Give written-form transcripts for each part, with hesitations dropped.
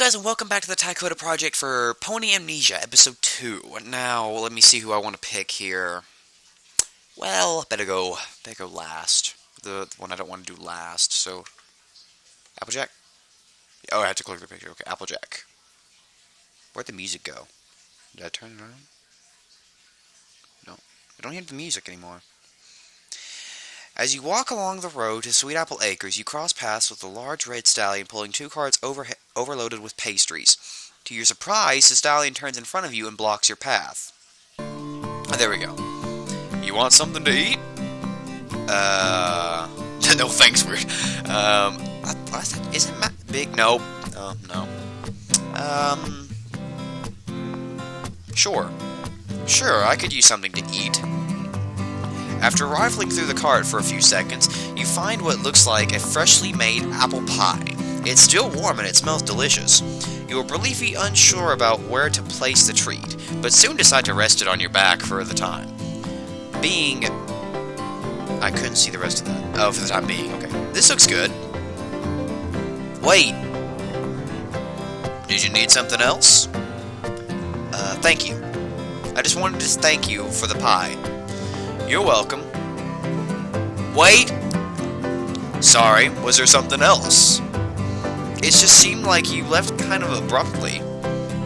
guys, and welcome back to the Tycoda Project for Pony Amnesia, Episode 2. Now, let me see who I want to pick here. Well, better go last. The one I don't want to do last, so... Applejack? Oh, I had to click the picture. Okay, Applejack. Where'd the music go? Did I turn it on? No. I don't hear the music anymore. As you walk along the road to Sweet Apple Acres, you cross paths with a large red stallion pulling two carts overloaded with pastries. To your surprise, the stallion turns in front of you and blocks your path. There we go. You want something to eat? No thanks, weird. Isn't Matt big? Nope. No. Sure, I could use something to eat. After rifling through the cart for a few seconds, you find what looks like a freshly made apple pie. It's still warm and it smells delicious. You are briefly unsure about where to place the treat, but soon decide to rest it on your back for the time being. I couldn't see the rest of that. Oh, for the time being, okay. This looks good. Wait. Did you need something else? Thank you. I just wanted to thank you for the pie. You're welcome. Wait! Sorry, was there something else? It just seemed like you left kind of abruptly.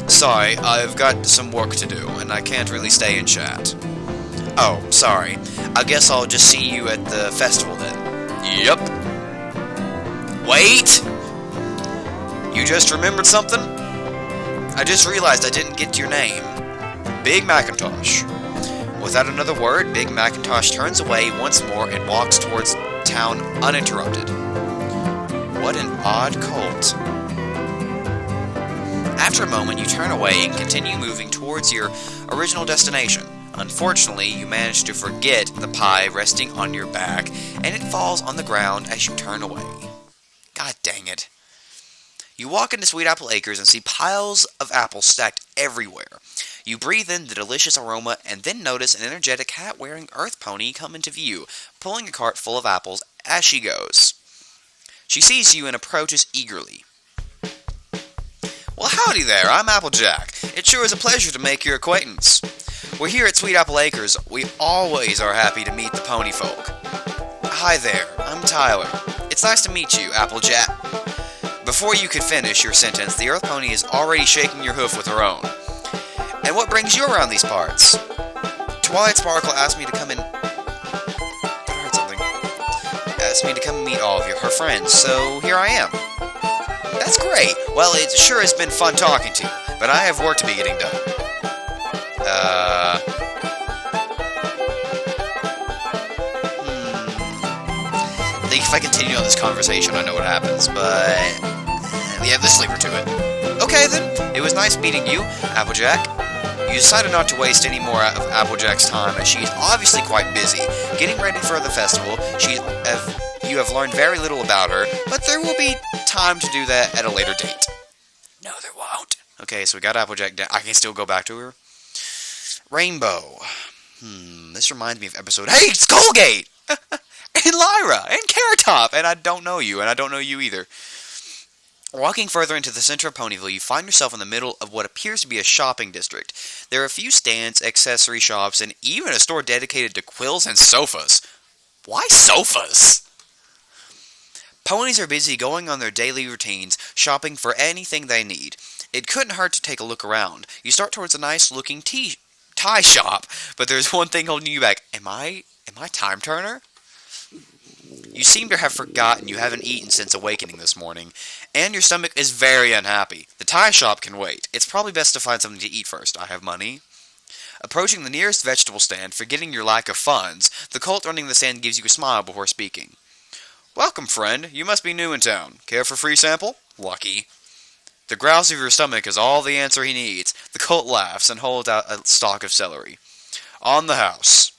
Sorry, I've got some work to do, and I can't really stay and chat. Oh, sorry. I guess I'll just see you at the festival then. Yep. Wait! You just remembered something? I just realized I didn't get your name. Big Macintosh. Without another word, Big Macintosh turns away once more and walks towards town uninterrupted. What an odd cult. After a moment, you turn away and continue moving towards your original destination. Unfortunately, you manage to forget the pie resting on your back, and it falls on the ground as you turn away. God dang it. You walk into Sweet Apple Acres and see piles of apples stacked everywhere. You breathe in the delicious aroma and then notice an energetic hat-wearing earth pony come into view, pulling a cart full of apples as she goes. She sees you and approaches eagerly. Well, howdy there, I'm Applejack. It sure is a pleasure to make your acquaintance. We're here at Sweet Apple Acres. We always are happy to meet the pony folk. Hi there, I'm Tyler. It's nice to meet you, Applejack. Before you could finish your sentence, the earth pony is already shaking your hoof with her own. And what brings you around these parts? Twilight Sparkle asked me to come in... I heard something. Asked me to come meet all of her friends, so here I am. That's great. Well, it sure has been fun talking to you, but I have work to be getting done. I think if I continue on this conversation, I know what happens, but... yeah, let's leave her to it. Okay, then. It was nice meeting you, Applejack. You decided not to waste any more of Applejack's time, as she is obviously quite busy. Getting ready for the festival, you have learned very little about her, but there will be time to do that at a later date. No, there won't. Okay, so we got Applejack down. I can still go back to her. Rainbow. This reminds me of episode... Hey, it's Colgate! And Lyra! And Carrot Top! And I don't know you, and I don't know you either. Walking further into the center of Ponyville, you find yourself in the middle of what appears to be a shopping district. There are a few stands, accessory shops, and even a store dedicated to quills and sofas. Why sofas? Ponies are busy going on their daily routines, shopping for anything they need. It couldn't hurt to take a look around. You start towards a nice-looking tie shop, but there's one thing holding you back. Am I Time Turner? You seem to have forgotten you haven't eaten since awakening this morning, and your stomach is very unhappy. The tie shop can wait. It's probably best to find something to eat first. I have money. Approaching the nearest vegetable stand, forgetting your lack of funds, the colt running the stand gives you a smile before speaking. Welcome, friend. You must be new in town. Care for free sample? Lucky. The grouse of your stomach is all the answer he needs. The colt laughs and holds out a stalk of celery. On the house.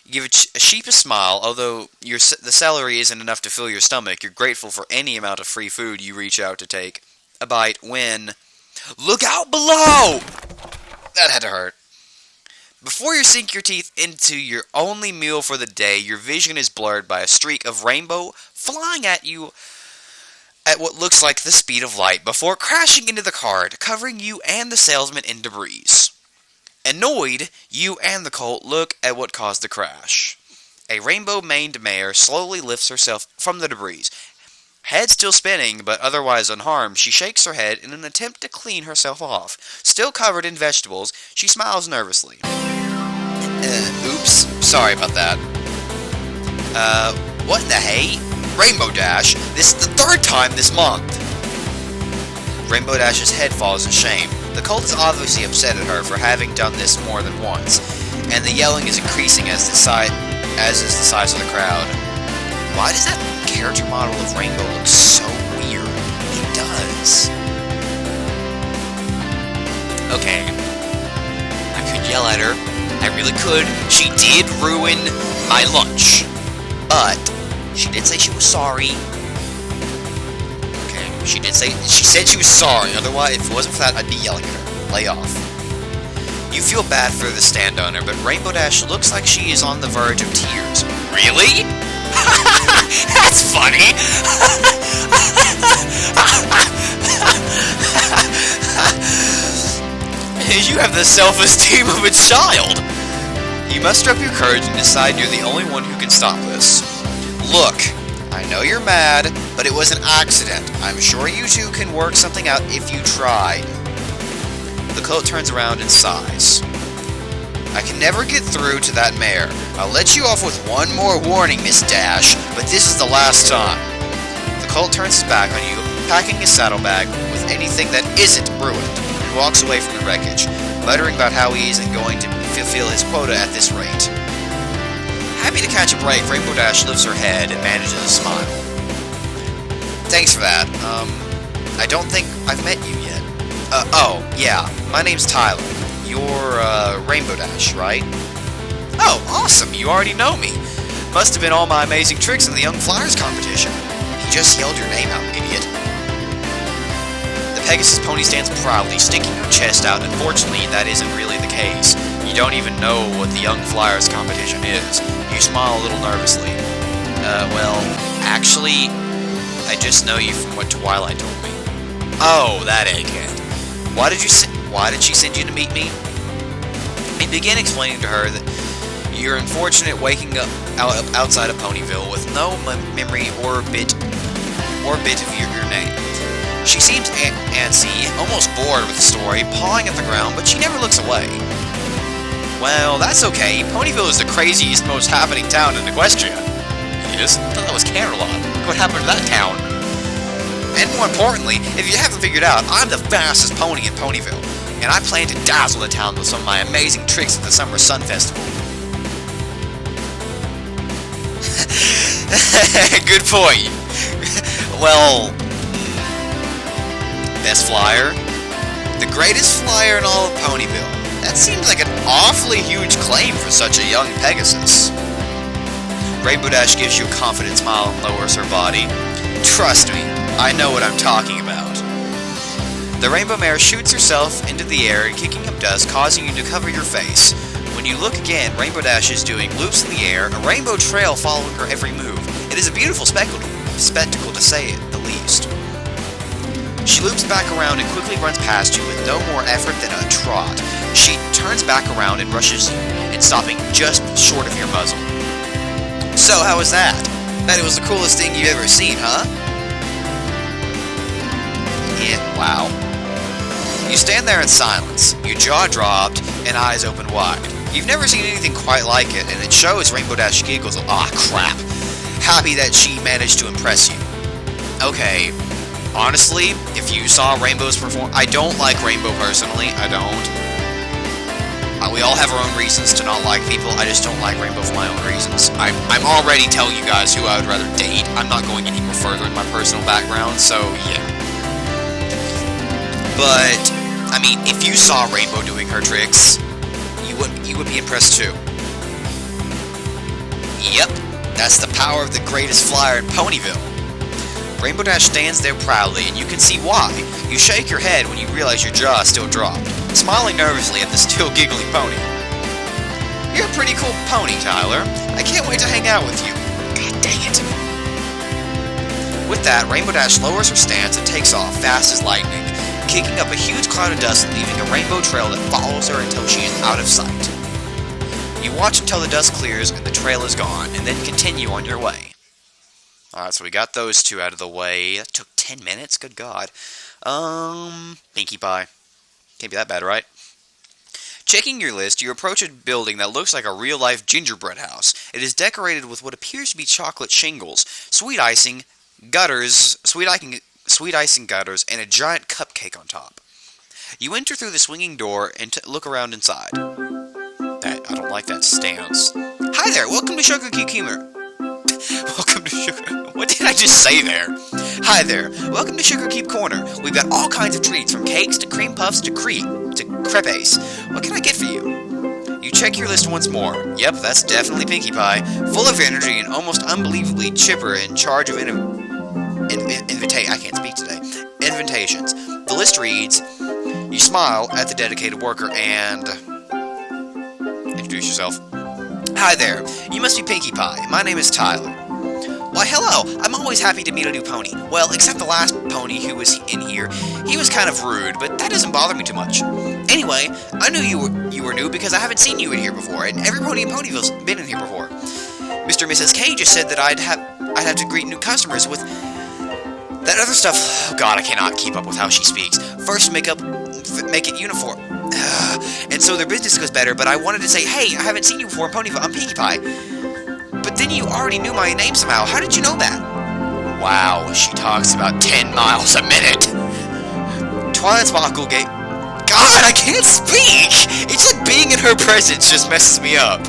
You give a sheepish smile, although the celery isn't enough to fill your stomach. You're grateful for any amount of free food you reach out to take a bite when... Look out below! That had to hurt. Before you sink your teeth into your only meal for the day, your vision is blurred by a streak of rainbow flying at you at what looks like the speed of light before crashing into the car, covering you and the salesman in debris. Annoyed, you and the Colt look at what caused the crash. A rainbow-maned mare slowly lifts herself from the debris. Head still spinning, but otherwise unharmed, she shakes her head in an attempt to clean herself off. Still covered in vegetables, she smiles nervously. Oops, sorry about that. What the hey? Rainbow Dash, this is the third time this month. Rainbow Dash's head falls in shame. The Colt is obviously upset at her for having done this more than once, and the yelling is increasing as is the size of the crowd. Why does that character model of Rainbow look so weird? It does. Okay. I could yell at her. I really could. She did ruin my lunch. But she did say she was sorry. Okay, she said she was sorry. Otherwise, if it wasn't for that, I'd be yelling at her. Lay off. You feel bad for the stand owner, but Rainbow Dash looks like she is on the verge of tears. Really? That's funny! You have the self-esteem of a child! You muster up your courage and decide you're the only one who can stop this. Look, I know you're mad, but it was an accident. I'm sure you two can work something out if you tried. The Colt turns around and sighs. I can never get through to that mare. I'll let you off with one more warning, Miss Dash, but this is the last time. The Colt turns his back on you, packing his saddlebag with anything that isn't ruined, and walks away from the wreckage, muttering about how he isn't going to fulfill his quota at this rate. Happy to catch a break, Rainbow Dash lifts her head and manages a smile. Thanks for that. I don't think I've met you yet. Oh, yeah, my name's Tyler. You're, Rainbow Dash, right? Oh, awesome, you already know me. Must have been all my amazing tricks in the Young Flyers competition. You just yelled your name out, idiot. The Pegasus pony stands proudly, sticking her chest out. Unfortunately, that isn't really the case. You don't even know what the Young Flyers competition is. You smile a little nervously. Well, actually, I just know you from what Twilight told me. Oh, that egghead. Why did she send you to meet me? He began explaining to her that you're unfortunate waking up outside of Ponyville with no memory or bit of your name. She seems antsy, almost bored with the story, pawing at the ground, but she never looks away. Well, that's okay. Ponyville is the craziest, most happening town in Equestria. Yes? I thought that was Camelot. What happened to that town? And more importantly, if you haven't figured out, I'm the fastest pony in Ponyville, and I plan to dazzle the town with some of my amazing tricks at the Summer Sun Festival. Good point. Well, best flyer? The greatest flyer in all of Ponyville. That seems like an awfully huge claim for such a young Pegasus. Rainbow Dash gives you a confident smile and lowers her body. Trust me, I know what I'm talking about. The Rainbow Mare shoots herself into the air, kicking up dust, causing you to cover your face. When you look again, Rainbow Dash is doing loops in the air, a rainbow trail following her every move. It is a beautiful spectacle to say it the least. She loops back around and quickly runs past you with no more effort than a trot. She turns back around and rushes you, and stopping just short of your muzzle. So, how was that? Bet it was the coolest thing you've ever seen, huh? Yeah, wow. You stand there in silence, your jaw dropped and eyes open wide. You've never seen anything quite like it, and it shows. Rainbow Dash giggles. Ah, crap. Happy that she managed to impress you. Okay, honestly, if you saw Rainbow's perform... I don't like Rainbow personally, I don't. We all have our own reasons to not like people. I just don't like Rainbow for my own reasons. I'm already telling you guys who I would rather date. I'm not going any more further in my personal background, so yeah. But, I mean, if you saw Rainbow doing her tricks, you would be impressed too. Yep, that's the power of the greatest flyer in Ponyville. Rainbow Dash stands there proudly, and you can see why. You shake your head when you realize your jaw is still dropped, smiling nervously at the still giggling pony. You're a pretty cool pony, Tyler. I can't wait to hang out with you. God dang it. With that, Rainbow Dash lowers her stance and takes off fast as lightning, kicking up a huge cloud of dust and leaving a rainbow trail that follows her until she is out of sight. You watch until the dust clears and the trail is gone, and then continue on your way. Alright, so we got those two out of the way. That took 10 minutes, good God. Pinkie Pie. Can't be that bad, right? Checking your list, you approach a building that looks like a real-life gingerbread house. It is decorated with what appears to be chocolate shingles, sweet icing gutters, and a giant cupcake on top. You enter through the swinging door and look around inside. I don't like that stance. Hi there, welcome to Sugar Cube Humor. Welcome to Sugar... What did I just say there? Hi there, welcome to Sugar Cube Corner. We've got all kinds of treats, from cakes to cream puffs to crepes. What can I get for you? You check your list once more. Yep, that's definitely Pinkie Pie. Full of energy and almost unbelievably chipper, in charge of I can't speak today. Invitations. The list reads, you smile at the dedicated worker and... Introduce yourself. Hi there, you must be Pinkie Pie. My name is Tyler. Why, hello, I'm always happy to meet a new pony. Well, except the last pony who was in here. He was kind of rude, but that doesn't bother me too much. Anyway, I knew you were new because I haven't seen you in here before, and every pony in Ponyville's been in here before. Mr. and Mrs. K just said that I'd have to greet new customers with that other stuff. Oh God, I cannot keep up with how she speaks. First, make it uniform. And so their business goes better, but I wanted to say, hey, I haven't seen you before in Ponyville, I'm Pinkie Pie. But then you already knew my name somehow. How did you know that? Wow, she talks about 10 miles a minute. Twilight Sparkle gave... God, I can't speak! It's like being in her presence just messes me up.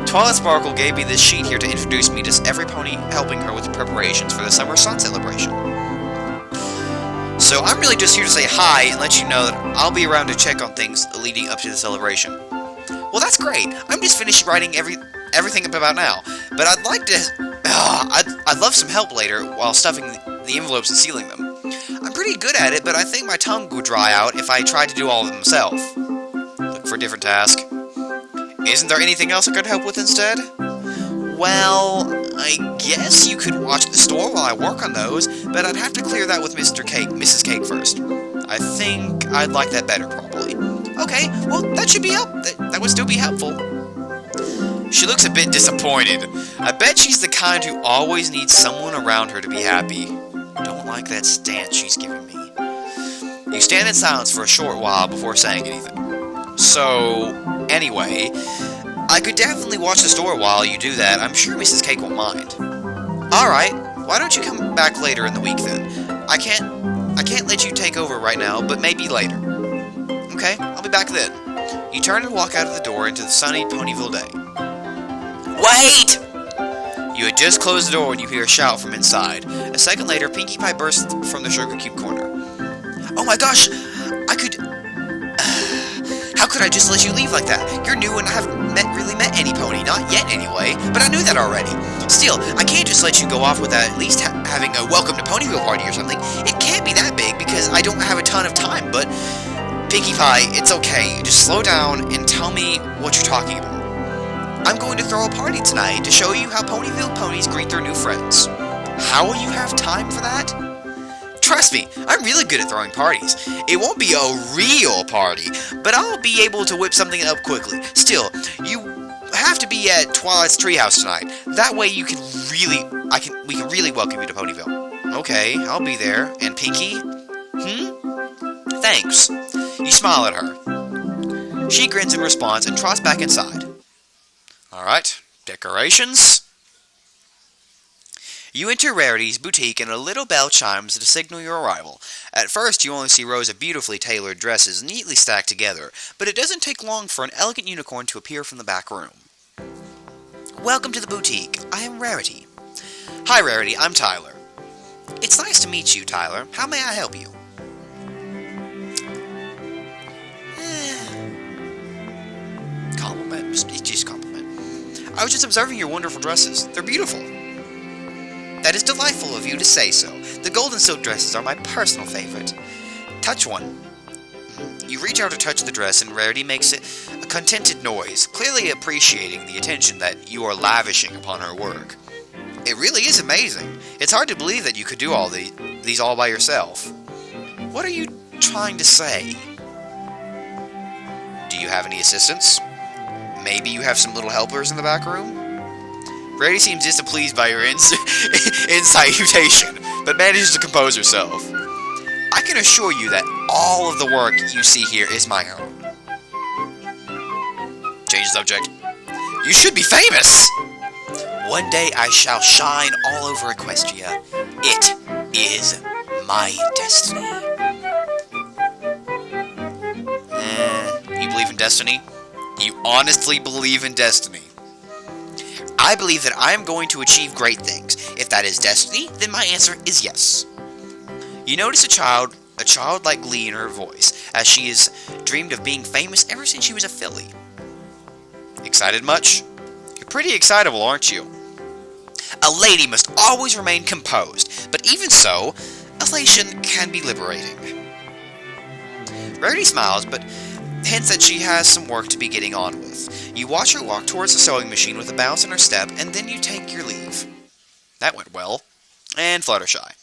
Twilight Sparkle gave me this sheet here to introduce me to every pony, helping her with the preparations for the summer sun celebration. So I'm really just here to say hi and let you know that I'll be around to check on things leading up to the celebration. Well, that's great. I'm just finished writing everything up about now, but I'd like to... I'd love some help later while stuffing the envelopes and sealing them. I'm pretty good at it, but I think my tongue would dry out if I tried to do all of them myself. Look for a different task. Isn't there anything else I could help with instead? Well, I guess you could watch the store while I work on those, but I'd have to clear that with Mrs. Cake first. I think I'd like that better, probably. Okay, well, that should be that would still be helpful. She looks a bit disappointed. I bet she's the kind who always needs someone around her to be happy. Don't like that stance she's giving me. You stand in silence for a short while before saying anything. So, anyway, I could definitely watch the store while you do that. I'm sure Mrs. Cake won't mind. Alright, why don't you come back later in the week then? I can't let you take over right now, but maybe later. Okay, I'll be back then. You turn and walk out of the door into the sunny Ponyville day. Wait! You had just closed the door when you hear a shout from inside. A second later, Pinkie Pie bursts from the Sugar Cube corner. Oh my gosh! How could I just let you leave like that? You're new and I haven't really met any pony. Not yet, anyway. But I knew that already. Still, I can't just let you go off without at least having a welcome to Ponyville party or something. It can't be that big because I don't have a ton of time, but... Pinkie Pie, it's okay. Just slow down and tell me what you're talking about. I'm going to throw a party tonight to show you how Ponyville ponies greet their new friends. How will you have time for that? Trust me, I'm really good at throwing parties. It won't be a real party, but I'll be able to whip something up quickly. Still, you have to be at Twilight's treehouse tonight. That way we can really welcome you to Ponyville. Okay, I'll be there. And Pinkie? Thanks. You smile at her. She grins in response and trots back inside. Alright, decorations. You enter Rarity's boutique and a little bell chimes to signal your arrival. At first, you only see rows of beautifully tailored dresses neatly stacked together, but it doesn't take long for an elegant unicorn to appear from the back room. Welcome to the boutique. I am Rarity. Hi, Rarity. I'm Tyler. It's nice to meet you, Tyler. How may I help you? Compliment. Just compliment. I was just observing your wonderful dresses. They're beautiful. That is delightful of you to say so. The golden silk dresses are my personal favorite. Touch one. You reach out to touch the dress, and Rarity makes a contented noise, clearly appreciating the attention that you are lavishing upon her work. It really is amazing. It's hard to believe that you could do all these all by yourself. What are you trying to say? Do you have any assistants? Maybe you have some little helpers in the back room? Brady seems displeased by your insinuation, but manages to compose herself. I can assure you that all of the work you see here is my own. Change the subject. You should be famous! One day I shall shine all over Equestria. It is my destiny. You believe in destiny? You honestly believe in destiny? I believe that I am going to achieve great things. If that is destiny, then my answer is yes. You notice a childlike glee in her voice, as she has dreamed of being famous ever since she was a filly. Excited much? You're pretty excitable, aren't you? A lady must always remain composed, but even so, elation can be liberating. Rarity smiles, but hints that she has some work to be getting on with. You watch her walk towards the sewing machine with a bounce in her step, and then you take your leave. That went well. And Fluttershy.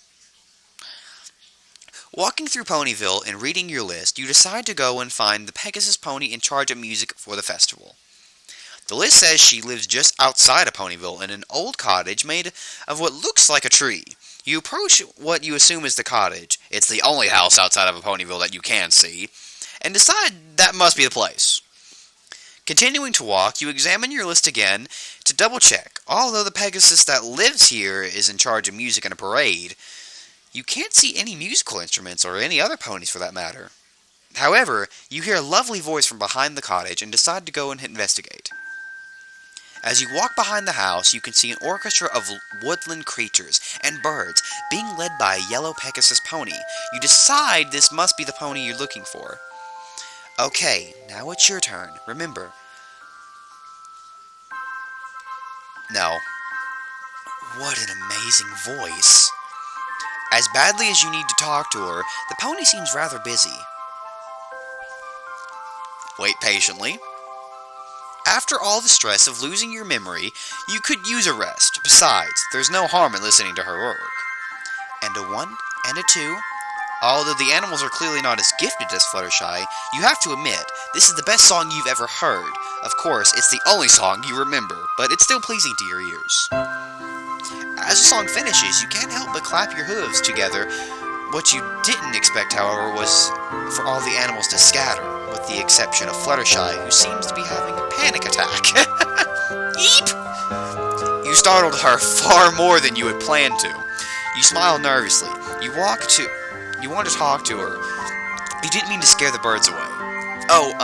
Walking through Ponyville and reading your list, you decide to go and find the Pegasus pony in charge of music for the festival. The list says she lives just outside of Ponyville in an old cottage made of what looks like a tree. You approach what you assume is the cottage. It's the only house outside of a Ponyville that you can see, and decide that must be the place. Continuing to walk, you examine your list again to double-check. Although the Pegasus that lives here is in charge of music and a parade, you can't see any musical instruments or any other ponies for that matter. However, you hear a lovely voice from behind the cottage and decide to go and investigate. As you walk behind the house, you can see an orchestra of woodland creatures and birds being led by a yellow Pegasus pony. You decide this must be the pony you're looking for. Okay, now it's your turn. Remember. No. What an amazing voice. As badly as you need to talk to her, the pony seems rather busy. Wait patiently. After all the stress of losing your memory, you could use a rest. Besides, there's no harm in listening to her work. And a 1 and a 2. Although the animals are clearly not as gifted as Fluttershy, you have to admit, this is the best song you've ever heard. Of course, it's the only song you remember, but it's still pleasing to your ears. As the song finishes, you can't help but clap your hooves together. What you didn't expect, however, was for all the animals to scatter, with the exception of Fluttershy, who seems to be having a panic attack. Eep! You startled her far more than you had planned to. You smile nervously. You want to talk to her. You didn't mean to scare the birds away. Oh,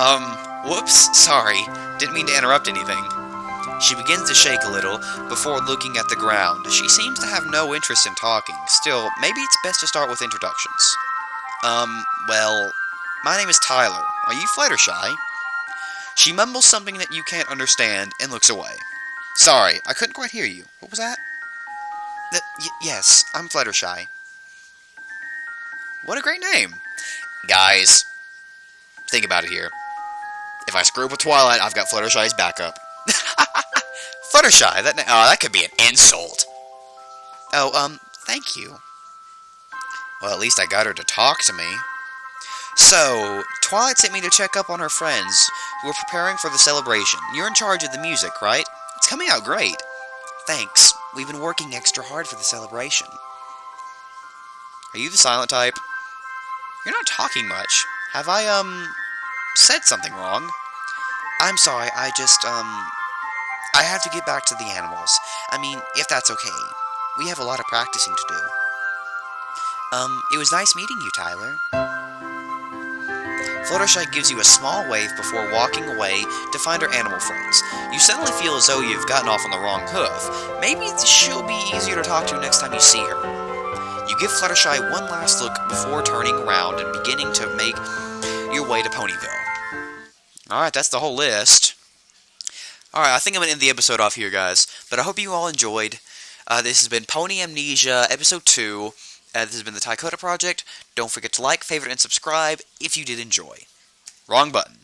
whoops, sorry. Didn't mean to interrupt anything. She begins to shake a little before looking at the ground. She seems to have no interest in talking. Still, maybe it's best to start with introductions. Well, my name is Tyler. Are you Fluttershy? She mumbles something that you can't understand and looks away. Sorry, I couldn't quite hear you. What was that? Yes, I'm Fluttershy. What a great name. Guys, think about it here. If I screw up with Twilight, I've got Fluttershy's backup. Fluttershy, that could be an insult. Oh, thank you. Well, at least I got her to talk to me. So, Twilight sent me to check up on her friends who are preparing for the celebration. You're in charge of the music, right? It's coming out great. Thanks. We've been working extra hard for the celebration. Are you the silent type? You're not talking much. Have I, said something wrong? I'm sorry, I have to get back to the animals. I mean, if that's okay. We have a lot of practicing to do. It was nice meeting you, Tyler. Fluttershy gives you a small wave before walking away to find her animal friends. You suddenly feel as though you've gotten off on the wrong hoof. Maybe she'll be easier to talk to next time you see her. You give Fluttershy one last look before turning around and beginning to make your way to Ponyville. Alright, that's the whole list. Alright, I think I'm going to end the episode off here, guys. But I hope you all enjoyed. This has been Pony Amnesia, Episode 2. This has been the Tycota Project. Don't forget to like, favorite, and subscribe if you did enjoy. Wrong button.